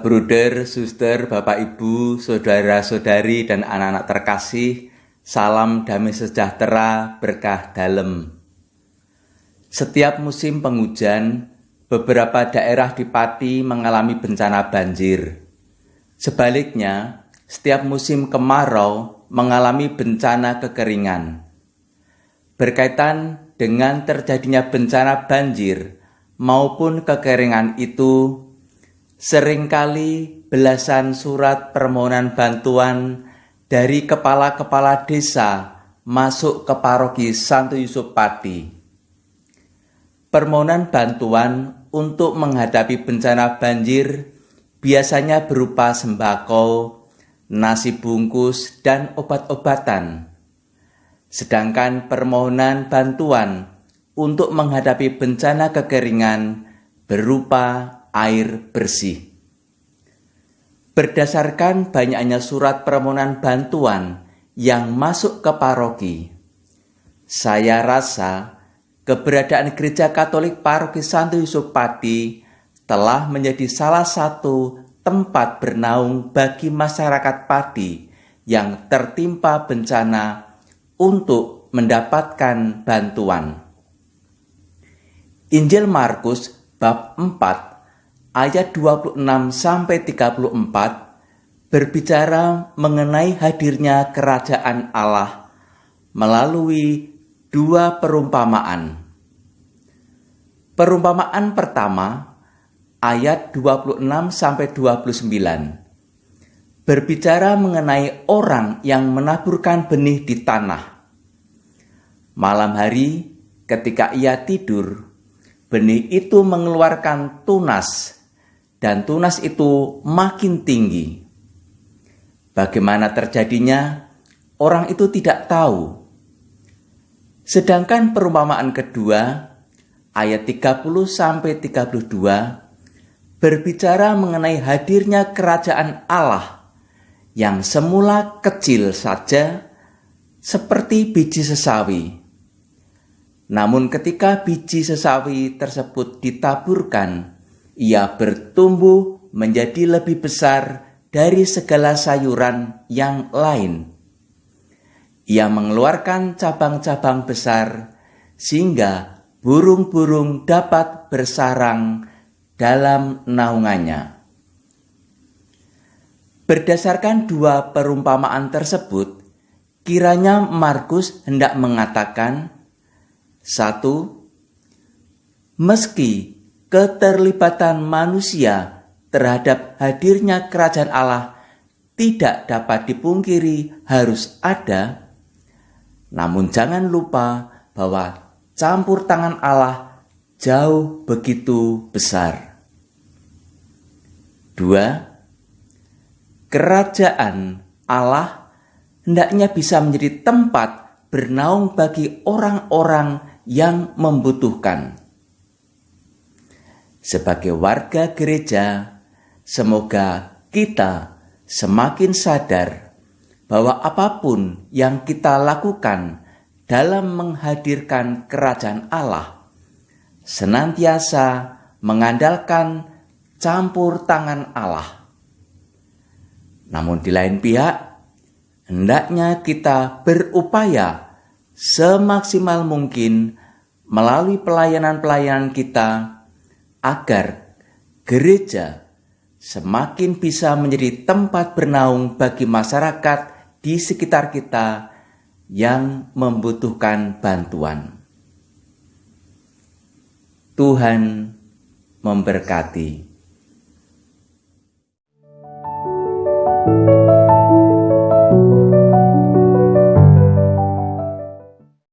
Bruder, suster, Bapak Ibu, saudara-saudari, dan anak-anak terkasih, salam damai sejahtera, berkah dalem. Setiap musim penghujan, beberapa daerah di Pati mengalami bencana banjir. Sebaliknya, setiap musim kemarau mengalami bencana kekeringan. Berkaitan dengan terjadinya bencana banjir maupun kekeringan itu, seringkali belasan surat permohonan bantuan dari kepala-kepala desa masuk ke paroki Santo Yusuf Pati. Permohonan bantuan untuk menghadapi bencana banjir biasanya berupa sembako, nasi bungkus, dan obat-obatan. Sedangkan permohonan bantuan untuk menghadapi bencana kekeringan berupa air bersih. Berdasarkan banyaknya surat permohonan bantuan yang masuk ke paroki, saya rasa keberadaan Gereja Katolik Paroki Santo Yusuf Pati telah menjadi salah satu tempat bernaung bagi masyarakat Pati yang tertimpa bencana untuk mendapatkan bantuan. Injil Markus bab 4 ayat 26-34 berbicara mengenai hadirnya kerajaan Allah melalui dua perumpamaan. Perumpamaan pertama ayat 26-29 berbicara mengenai orang yang menaburkan benih di tanah. Malam hari ketika ia tidur, benih itu mengeluarkan tunas, dan tunas itu makin tinggi. Bagaimana terjadinya, orang itu tidak tahu. Sedangkan perumpamaan kedua, ayat 30-32, berbicara mengenai hadirnya kerajaan Allah yang semula kecil saja seperti biji sesawi. Namun ketika biji sesawi tersebut ditaburkan, ia bertumbuh menjadi lebih besar dari segala sayuran yang lain. Ia mengeluarkan cabang-cabang besar sehingga burung-burung dapat bersarang dalam naungannya. Berdasarkan dua perumpamaan tersebut, kiranya Markus hendak mengatakan: 1. Meski keterlibatan manusia terhadap hadirnya kerajaan Allah tidak dapat dipungkiri harus ada, namun jangan lupa bahwa campur tangan Allah jauh begitu besar. 2. Kerajaan Allah hendaknya bisa menjadi tempat bernaung bagi orang-orang yang membutuhkan. Sebagai warga gereja, semoga kita semakin sadar bahwa apapun yang kita lakukan dalam menghadirkan kerajaan Allah senantiasa mengandalkan campur tangan Allah. Namun di lain pihak, hendaknya kita berupaya semaksimal mungkin melalui pelayanan-pelayanan kita agar gereja semakin bisa menjadi tempat bernaung bagi masyarakat di sekitar kita yang membutuhkan bantuan. Tuhan memberkati.